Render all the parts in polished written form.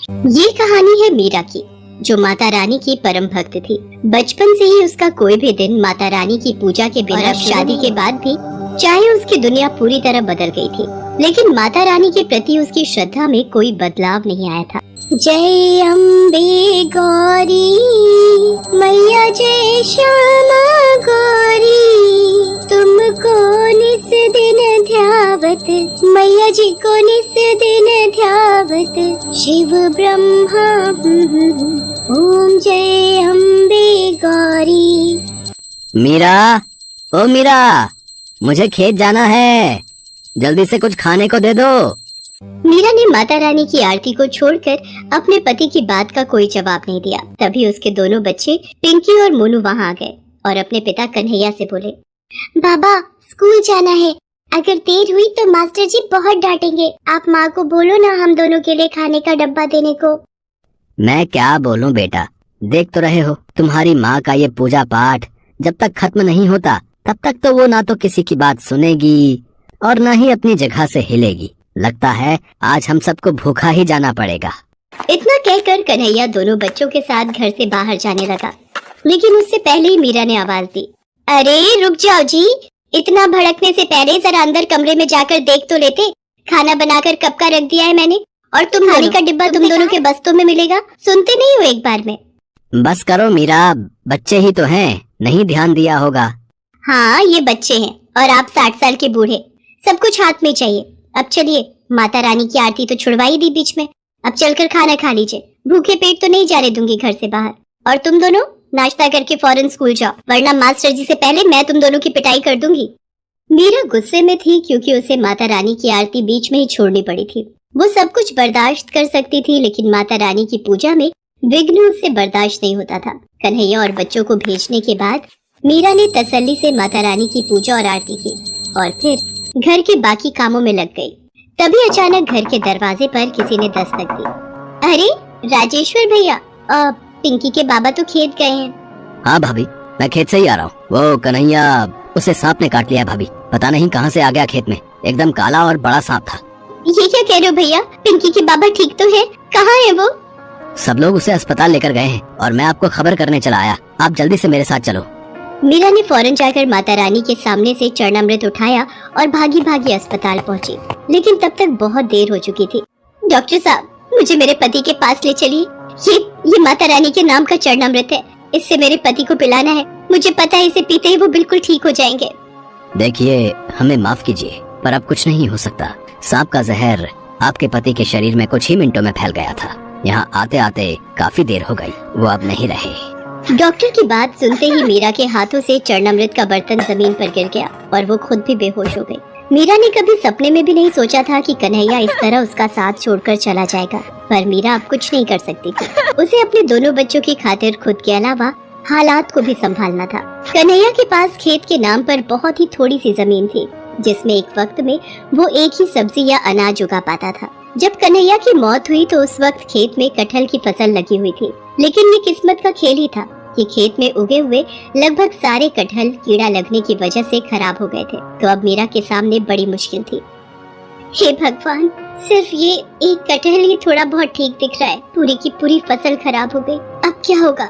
ये कहानी है मीरा की, जो माता रानी की परम भक्त थी। बचपन से ही उसका कोई भी दिन माता रानी की पूजा के बिना शादी के बाद भी, चाहे उसकी दुनिया पूरी तरह बदल गई थी, लेकिन माता रानी के प्रति उसकी श्रद्धा में कोई बदलाव नहीं आया था। जय अम्बे गौरी मैया, जय श्यामा गौरी, तुमको निस दिन ध्यावत, मैया जी को निस दिन ध्यावत, शिव ब्रह्मा ओम जय अम्बे गौरी। मीरा, ओ मीरा, मुझे खेत जाना है, जल्दी से कुछ खाने को दे दो। मीरा ने माता रानी की आरती को छोड़कर अपने पति की बात का कोई जवाब नहीं दिया। तभी उसके दोनों बच्चे पिंकी और मोनू वहाँ आ गए और अपने पिता कन्हैया से बोले, बाबा स्कूल जाना है, अगर देर हुई तो मास्टर जी बहुत डांटेंगे। आप माँ को बोलो ना हम दोनों के लिए खाने का डब्बा देने को। मैं क्या बोलूं बेटा, देख तो रहे हो तुम्हारी माँ का ये पूजा पाठ जब तक खत्म नहीं होता तब तक तो वो ना तो किसी की बात सुनेगी और ना ही अपनी जगह से हिलेगी। लगता है आज हम सबको भूखा ही जाना पड़ेगा। इतना कहकर कन्हैया दोनों बच्चों के साथ घर से बाहर जाने लगा, लेकिन उससे पहले ही मीरा ने आवाज दी, अरे रुक जाओ जी, इतना भड़कने से पहले जरा अंदर कमरे में जाकर देख तो लेते। खाना बनाकर कब का रख दिया है मैंने, और तुम खाने का डिब्बा तुम दोनों के बस्तों में मिलेगा। सुनते नहीं हो एक बार में? बस करो मीरा, बच्चे ही तो हैं, नहीं ध्यान दिया होगा। हाँ ये बच्चे हैं और आप 60 साल के बूढ़े, सब कुछ हाथ में चाहिए। अब चलिए, माता रानी की आरती तो छुड़वा ही दी बीच में, अब चलकर खाना खा लीजिए। भूखे पेट तो नहीं जाने दूंगी घर से बाहर। और तुम दोनों नाश्ता करके फौरन स्कूल जाओ, वरना मास्टर जी से पहले मैं तुम दोनों की पिटाई कर दूंगी। मीरा गुस्से में थी क्योंकि उसे माता रानी की आरती बीच में ही छोड़नी पड़ी थी। वो सब कुछ बर्दाश्त कर सकती थी, लेकिन माता रानी की पूजा में विघ्न उससे बर्दाश्त नहीं होता था। कन्हैया और बच्चों को भेजने के बाद मीरा ने तसल्ली से माता रानी की पूजा और आरती की और फिर घर के बाकी कामों में लग गई। तभी अचानक घर के दरवाजे पर किसी ने दस्तक दी। अरे राजेश्वर भैया, पिंकी के बाबा तो खेत गए हैं। हाँ भाभी, मैं खेत से ही आ रहा हूँ। वो कन्हैया, उसे सांप ने काट लिया भाभी, पता नहीं कहाँ से आ गया खेत में, एकदम काला और बड़ा सांप था। ये क्या कह रहे हो भैया, पिंकी के बाबा ठीक तो है? कहाँ है वो? सब लोग उसे अस्पताल लेकर गए हैं और मैं आपको खबर करने चला आया, आप जल्दी से मेरे साथ चलो। मीरा ने फौरन जाकर माता रानी के सामने से चरणामृत उठाया और भागी भागी अस्पताल पहुंची, लेकिन तब तक बहुत देर हो चुकी थी। डॉक्टर साहब, मुझे मेरे पति के पास ले चलिए। ये माता रानी के नाम का चरणामृत है, इससे मेरे पति को पिलाना है। मुझे पता है इसे पीते ही वो बिल्कुल ठीक हो जाएंगे। देखिए, हमें माफ कीजिए, पर अब कुछ नहीं हो सकता। सांप का जहर आपके पति के शरीर में कुछ ही मिनटों में फैल गया था। यहाँ आते आते काफी देर हो गई, वो अब नहीं रहे। डॉक्टर की बात सुनते ही मीरा के हाथों से चरणामृत का बर्तन जमीन पर गिर गया और वो खुद भी बेहोश हो गई। मीरा ने कभी सपने में भी नहीं सोचा था कि कन्हैया इस तरह उसका साथ छोड़कर चला जाएगा, पर मीरा अब कुछ नहीं कर सकती थी। उसे अपने दोनों बच्चों की खातिर खुद के अलावा हालात को भी संभालना था। कन्हैया के पास खेत के नाम पर बहुत ही थोड़ी सी जमीन थी, जिसमें एक वक्त में वो एक ही सब्जी या अनाज उगा पाता था। जब कन्हैया की मौत हुई तो उस वक्त खेत में कटहल की फसल लगी हुई थी, लेकिन ये किस्मत का खेल ही था कि खेत में उगे हुए लगभग सारे कटहल कीड़ा लगने की वजह से खराब हो गए थे। तो अब मीरा के सामने बड़ी मुश्किल थी। हे भगवान, सिर्फ ये एक कटहल ही थोड़ा बहुत ठीक दिख रहा है, पूरी की पूरी फसल खराब हो गई, अब क्या होगा?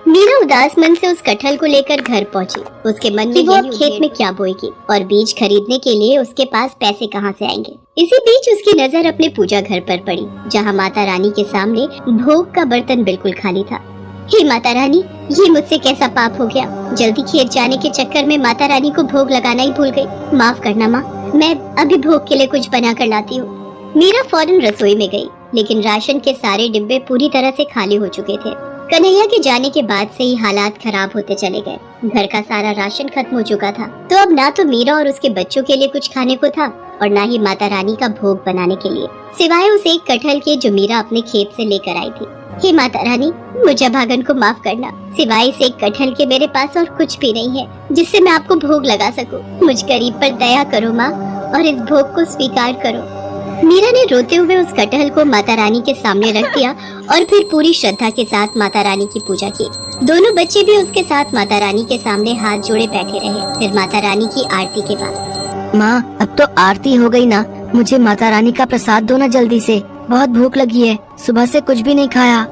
मीरा उदास मन से उस कटहल को लेकर घर पहुंची। उसके मन में वो खेत में क्या बोएगी और बीज खरीदने के लिए उसके पास पैसे कहां से आएंगे। इसी बीच उसकी नजर अपने पूजा घर पर पड़ी, जहां माता रानी के सामने भोग का बर्तन बिल्कुल खाली था। हे माता रानी, ये मुझसे कैसा पाप हो गया? जल्दी खेत जाने के चक्कर में माता रानी को भोग लगाना ही भूल गई। माफ करना माँ, मैं अभी भोग के लिए कुछ बना कर लाती हूँ। मीरा फौरन रसोई में गई, लेकिन राशन के सारे डिब्बे पूरी तरह से खाली हो चुके थे। कन्हैया के जाने के बाद से ही हालात खराब होते चले गए। घर का सारा राशन खत्म हो चुका था, तो अब ना तो मीरा और उसके बच्चों के लिए कुछ खाने को था और ना ही माता रानी का भोग बनाने के लिए, सिवाय उस एक कटहल के जो मीरा अपने खेत से लेकर आई थी। हे माता रानी, मुझे भागन को माफ करना, सिवाय इस एक कटहल के मेरे पास और कुछ भी नहीं है जिससे मैं आपको भोग लगा सकूं। मुझ गरीब पर दया करो माँ और इस भोग को स्वीकार करो। मीरा ने रोते हुए उस कटहल को माता रानी के सामने रख दिया और फिर पूरी श्रद्धा के साथ माता रानी की पूजा की। दोनों बच्चे भी उसके साथ माता रानी के सामने हाथ जोड़े बैठे रहे। फिर माता रानी की आरती के बाद, माँ अब तो आरती हो गई ना, मुझे माता रानी का प्रसाद दो ना जल्दी से। बहुत भूख लगी है, सुबह से कुछ भी नहीं खाया।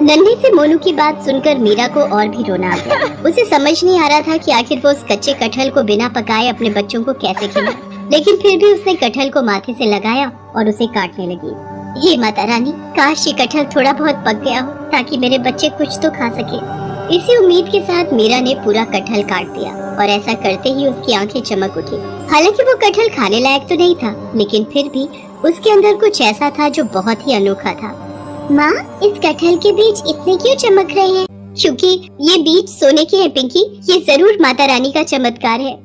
नन्हे से मोनू की बात सुनकर मीरा को और भी रोना आ गया। उसे समझ नहीं आ रहा था कि आखिर वो उस कच्चे कटहल को बिना पकाए अपने बच्चों को कैसे खिलाए, लेकिन फिर भी उसने कटहल को माथे से लगाया और उसे काटने लगी। हे माता रानी, काश ये कटहल थोड़ा बहुत पक गया हो ताकि मेरे बच्चे कुछ तो खा सके। इसी उम्मीद के साथ मीरा ने पूरा कटहल काट दिया और ऐसा करते ही उसकी आंखें चमक उठी। हालांकि वो कटहल खाने लायक तो नहीं था, लेकिन फिर भी उसके अंदर कुछ ऐसा था जो बहुत ही अनोखा था। माँ, इस कटहल के बीज इतने क्यों चमक रहे हैं? क्योंकि ये बीज सोने के हैं पिंकी, ये जरूर माता रानी का चमत्कार है।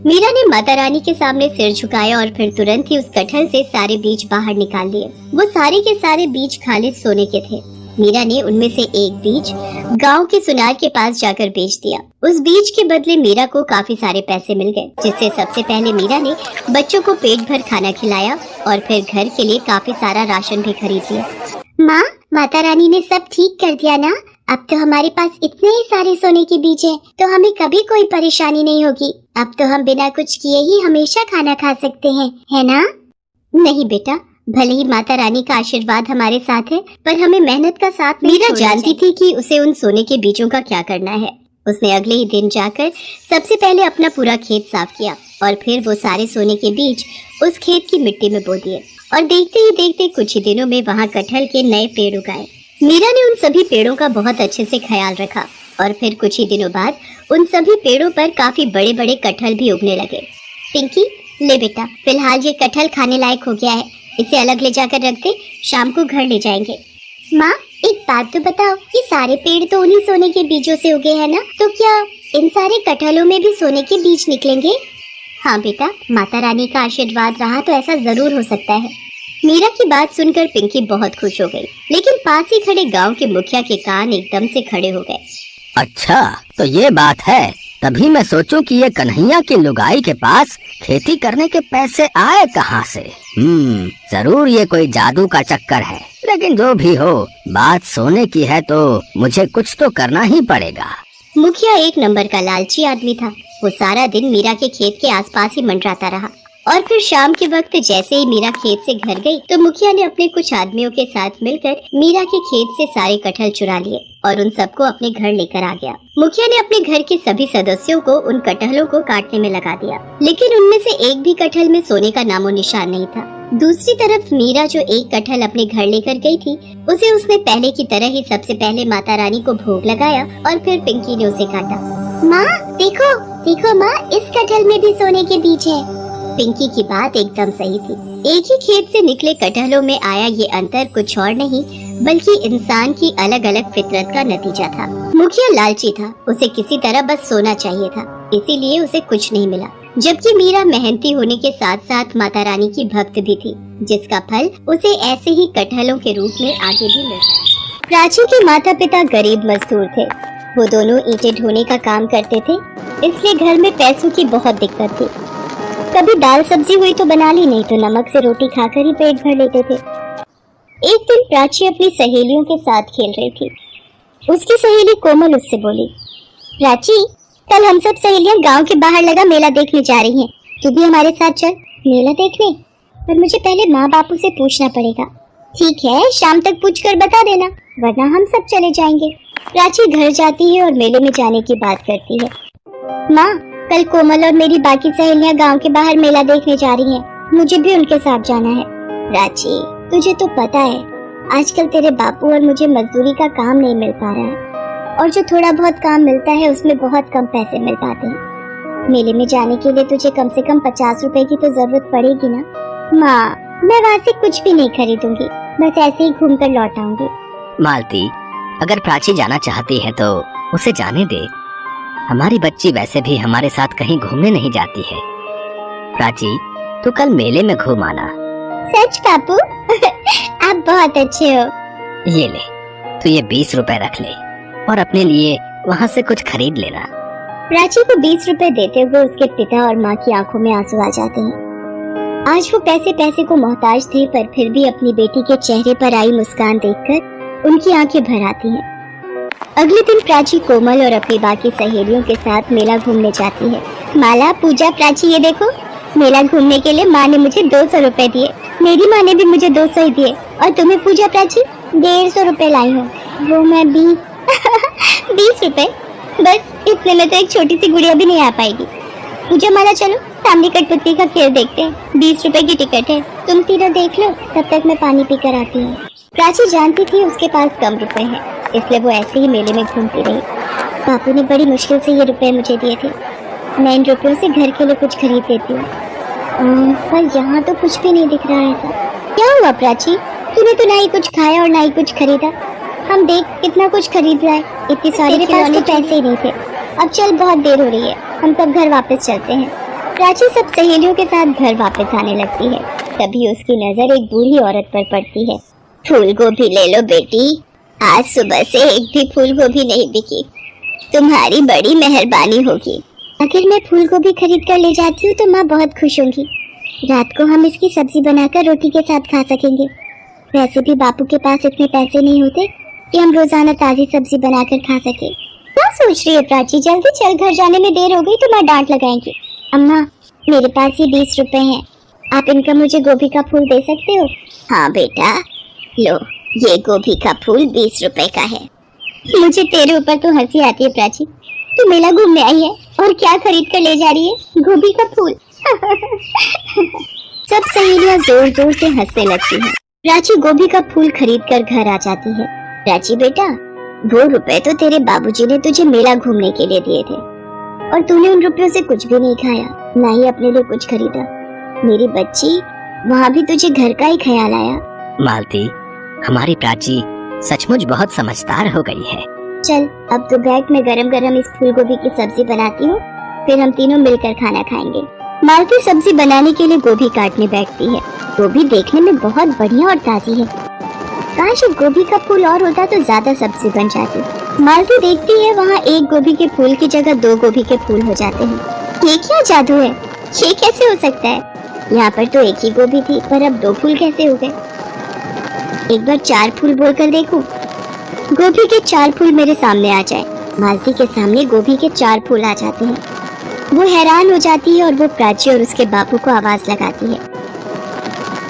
मीरा ने माता रानी के सामने सिर झुकाया और फिर तुरंत ही उस कटहल से सारे बीज बाहर निकाल लिए। वो सारे के सारे बीज खालिद सोने के थे। मीरा ने उनमें से एक बीज गांव के सुनार के पास जाकर बेच दिया। उस बीज के बदले मीरा को काफी सारे पैसे मिल गए, जिससे सबसे पहले मीरा ने बच्चों को पेट भर खाना खिलाया और फिर घर के लिए काफी सारा राशन भी खरीद लिया। माँ, माता रानी ने सब ठीक कर दिया ना? अब तो हमारे पास इतने ही सारे सोने के बीज हैं, तो हमें कभी कोई परेशानी नहीं होगी। अब तो हम बिना कुछ किए ही हमेशा खाना खा सकते हैं, है ना? नहीं बेटा, भले ही माता रानी का आशीर्वाद हमारे साथ है, पर हमें मेहनत का साथ मीरा जानती थी कि उसे उन सोने के बीजों का क्या करना है। उसने अगले ही दिन जाकर सबसे पहले अपना पूरा खेत साफ किया और फिर वो सारे सोने के बीज उस खेत की मिट्टी में बो दिए और देखते ही देखते कुछ ही दिनों में वहाँ कटहल के नए पेड़ उगाए। मीरा ने उन सभी पेड़ों का बहुत अच्छे से ख्याल रखा और फिर कुछ ही दिनों बाद उन सभी पेड़ों पर काफी बड़े बड़े कटहल भी उगने लगे। पिंकी, ले बेटा, फिलहाल ये कटहल खाने लायक हो गया है, इसे अलग ले जाकर रख दे, शाम को घर ले जाएंगे। माँ, एक बात तो बताओ, ये सारे पेड़ तो उन्हीं सोने के बीजों से उगे हैं ना? तो क्या इन सारे कटहलों में भी सोने के बीज निकलेंगे? हाँ बेटा, माता रानी का आशीर्वाद रहा तो ऐसा जरूर हो सकता है। मीरा की बात सुनकर पिंकी बहुत खुश हो गई, लेकिन पास ही खड़े गांव के मुखिया के कान एकदम से खड़े हो गए। अच्छा, तो ये बात है। तभी मैं सोचूं कि ये कन्हैया की लुगाई के पास खेती करने के पैसे आए कहाँ से। जरूर ये कोई जादू का चक्कर है। लेकिन जो भी हो, बात सोने की है तो मुझे कुछ तो करना ही पड़ेगा। मुखिया एक नंबर का लालची आदमी था। वो सारा दिन मीरा के खेत के आसपास ही मंडराता रहा और फिर शाम के वक्त जैसे ही मीरा खेत से घर गई तो मुखिया ने अपने कुछ आदमियों के साथ मिलकर मीरा के खेत से सारे कटहल चुरा लिए और उन सबको अपने घर लेकर आ गया। मुखिया ने अपने घर के सभी सदस्यों को उन कटहलों को काटने में लगा दिया, लेकिन उनमें से एक भी कटहल में सोने का नामो निशान नहीं था। दूसरी तरफ मीरा जो एक कटहल अपने घर लेकर गई थी, उसे उसने पहले की तरह ही सबसे पहले माता रानी को भोग लगाया और फिर पिंकी ने उसे काटा। माँ देखो, देखो माँ, इस कटहल में भी सोने के बीज है। पिंकी की बात एकदम सही थी। एक ही खेत से निकले कटहलों में आया ये अंतर कुछ और नहीं बल्कि इंसान की अलग अलग फितरत का नतीजा था। मुखिया लालची था, उसे किसी तरह बस सोना चाहिए था, इसीलिए उसे कुछ नहीं मिला। जबकि मीरा मेहनती होने के साथ साथ माता रानी की भक्त भी थी, जिसका फल उसे ऐसे ही कटहलों के रूप में आगे भी मिल रहा। प्राची के माता पिता गरीब मजदूर थे। वो दोनों ईंटें ढोने का काम करते थे, इसलिए घर में पैसों की बहुत दिक्कत थी। कभी दाल सब्जी हुई तो बना ली, नहीं तो नमक से रोटी खाकर ही पेट भर लेते थे। एक दिन प्राची अपनी सहेलियों के साथ खेल रही थी। उसकी सहेली कोमल उससे बोली, प्राची, कल हम सब सहेलियां गांव के बाहर लगा मेला देखने जा रही हैं, तू भी हमारे साथ चल मेला देखने। पर मुझे पहले माँ बापू से पूछना पड़ेगा। ठीक है, शाम तक पूछकर बता देना, वरना हम सब चले जाएंगे। प्राची घर जाती है और मेले में जाने की बात करती है। माँ, कल कोमल और मेरी बाकी सहेलियां गांव के बाहर मेला देखने जा रही हैं, मुझे भी उनके साथ जाना है। प्राची, तुझे तो पता है आजकल तेरे बापू और मुझे मजदूरी का काम नहीं मिल पा रहा है, और जो थोड़ा बहुत काम मिलता है उसमें बहुत कम पैसे मिल पाते हैं। मेले में जाने के लिए तुझे कम से कम 50 रुपए की तो जरूरत पड़ेगी ना। माँ, मैं वहाँ से कुछ भी नहीं खरीदूंगी, बस ऐसे ही घूम कर लौट आऊंगी। मालती, अगर प्राची जाना चाहती है तो उसे जाने दे। हमारी बच्ची वैसे भी हमारे साथ कहीं घूमने नहीं जाती है। प्राची, तू कल मेले में घूम आना। सच बापू? आप बहुत अच्छे हो। ये ले, तू ये 20 रुपए रख ले और अपने लिए वहाँ से कुछ खरीद लेना। प्राची को 20 रुपए देते हुए उसके पिता और माँ की आंखों में आंसू आ जाते हैं। आज वो पैसे को मोहताज थे, पर फिर भी अपनी बेटी के चेहरे पर आई मुस्कान देखकर उनकी आंखें भर आती हैं। अगले दिन प्राची कोमल और अपनी बाकी सहेलियों के साथ मेला घूमने जाती है। माला, पूजा, प्राची, ये देखो, मेला घूमने के लिए माँ ने मुझे 200 रुपए दिए। मेरी माँ ने भी मुझे 200 ही दिए। और तुम्हें पूजा प्राची 150 रुपए लाई हो। वो मैं 20 20 रुपए, बस इतने में तो एक छोटी सी गुड़िया भी नहीं आ पाएगी। पूजा माला चलो सामने कठपुतली का खेल देखते हैं। 20 रुपए की टिकट है, तुम तीनों देख लो, तब तक मैं पानी पी कर आती हूँ। प्राची जानती थी उसके पास कम रुपए हैं, इसलिए वो ऐसे ही मेले में घूमती रही। बापू ने बड़ी मुश्किल से ये रुपए मुझे दिए थे। मैं इन रुपयों से घर के लिए कुछ खरीद लेती हूँ। पर यहाँ तो कुछ भी नहीं दिख रहा है ऐसा। क्या हुआ प्राची, तूने तो ना ही कुछ खाया और ना ही कुछ खरीदा। हम देख कितना कुछ खरीद लाए, इतनी सारी खिलौने, पैसे ही नहीं थे। अब चल, बहुत देर हो रही है, हम सब घर वापस चलते हैं। प्राची सब सहेलियों के साथ घर वापस आने लगती है। तभी उसकी नजर एक बूढ़ी औरत पर पड़ती है। फूल गोभी ले लो बेटी, आज सुबह से एक भी फूल गोभी नहीं बिकी, तुम्हारी बड़ी मेहरबानी होगी। अगर मैं फूल गोभी खरीद कर ले जाती हूँ तो माँ बहुत खुश होंगी। रात को हम इसकी सब्जी बनाकर रोटी के साथ खा सकेंगे। वैसे भी बापू के पास इतने पैसे नहीं होते कि हम रोजाना ताजी सब्जी बनाकर खा सके। क्या सोच रही है प्राची, जल्दी चल, घर जाने में देर हो गई तो माँ डांट लगाएंगी। अम्मा, मेरे पास ये 20 रुपए हैं, आप इनका मुझे गोभी का फूल दे सकते हो? हाँ बेटा, लो, ये गोभी का फूल 20 रुपए का है। मुझे तेरे ऊपर तो हंसी आती है प्राची, तू मेला घूमने आई है और क्या खरीद कर ले जा रही है? गोभी का फूल। सब सहेलियां जोर जोर से हंसने लगती हैं। प्राची गोभी का फूल खरीद कर घर आ जाती है। प्राची बेटा, वो रुपए तो तेरे बाबूजी ने तुझे मेला घूमने के लिए दिए थे और तूने उन रुपयों से कुछ भी नहीं खाया, ना ही अपने लिए कुछ खरीदा। मेरी बच्ची, वहाँ भी तुझे घर का ही ख्याल आया। मालती, हमारी प्राची सचमुच बहुत समझदार हो गई है। चल, अब तो बैठ में गरम गरम इस फूल गोभी की सब्जी बनाती हूँ, फिर हम तीनों मिलकर खाना खाएंगे। मालती सब्जी बनाने के लिए गोभी काटने बैठती है। गोभी देखने में बहुत बढ़िया और ताजी है। काश एक गोभी का फूल और होता तो ज्यादा सब्जी बन जाती। मालती देखती है वहाँ एक गोभी के फूल की जगह 2 गोभी के फूल हो जाते हैं। ये क्या जादू है? ये कैसे हो सकता है? यहाँ पर तो एक ही गोभी थी, पर अब 2 फूल कैसे हो गए? एक बार 4 फूल बोलकर देखूं। गोभी के 4 फूल मेरे सामने आ जाए। मालती के सामने गोभी के 4 फूल आ जाते हैं। वो हैरान हो जाती है और वो प्राची और उसके बापू को आवाज लगाती है।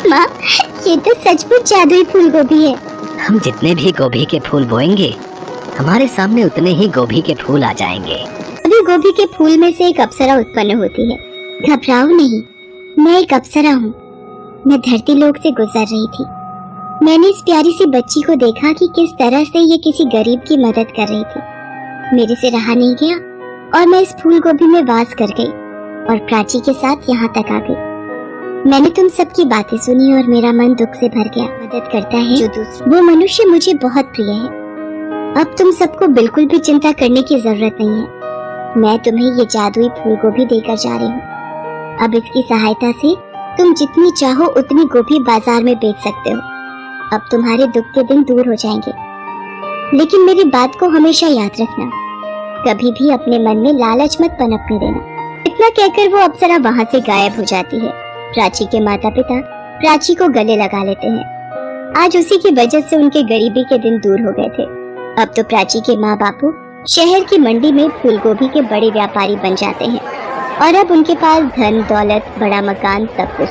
माँ, ये तो सचमुच जादुई फूल गोभी है। हम जितने भी गोभी के फूल बोएंगे, हमारे सामने उतने ही गोभी के फूल आ जाएंगे। अभी गोभी के फूल में से एक अप्सरा उत्पन्न होती है। घबराओ नहीं, मैं एक अप्सरा हूँ। मैं धरती लोक से गुजर रही थी। मैंने इस प्यारी सी बच्ची को देखा कि किस तरह से ये किसी गरीब की मदद कर रही थी। मेरे से रहा नहीं गया और मैं इस फूल गोभी में वास कर गई और प्राची के साथ यहाँ तक आ गई। मैंने तुम सबकी बातें सुनी और मेरा मन दुख से भर गया। मदद करता है जो दूसरों, वो मनुष्य मुझे बहुत प्रिय है। अब तुम सबको बिल्कुल भी चिंता करने की जरूरत नहीं है। मैं तुम्हें ये जादुई फूल गोभी देकर जा रही हूँ। अब इसकी सहायता से तुम जितनी चाहो उतनी गोभी बाजार में बेच सकते हो। अब तुम्हारे दुख के दिन दूर हो जाएंगे। लेकिन मेरी बात को हमेशा याद रखना, कभी भी अपने मन में लालच मत पनपने देना। इतना कहकर वो अप्सरा वहाँ से गायब हो जाती है। प्राची के माता पिता प्राची को गले लगा लेते हैं। आज उसी की वजह से उनके गरीबी के दिन दूर हो गए थे। अब तो प्राची के माँ बापू शहर की मंडी में फूल गोभी के बड़े व्यापारी बन जाते हैं और अब उनके पास धन दौलत, बड़ा मकान, सब कुछ।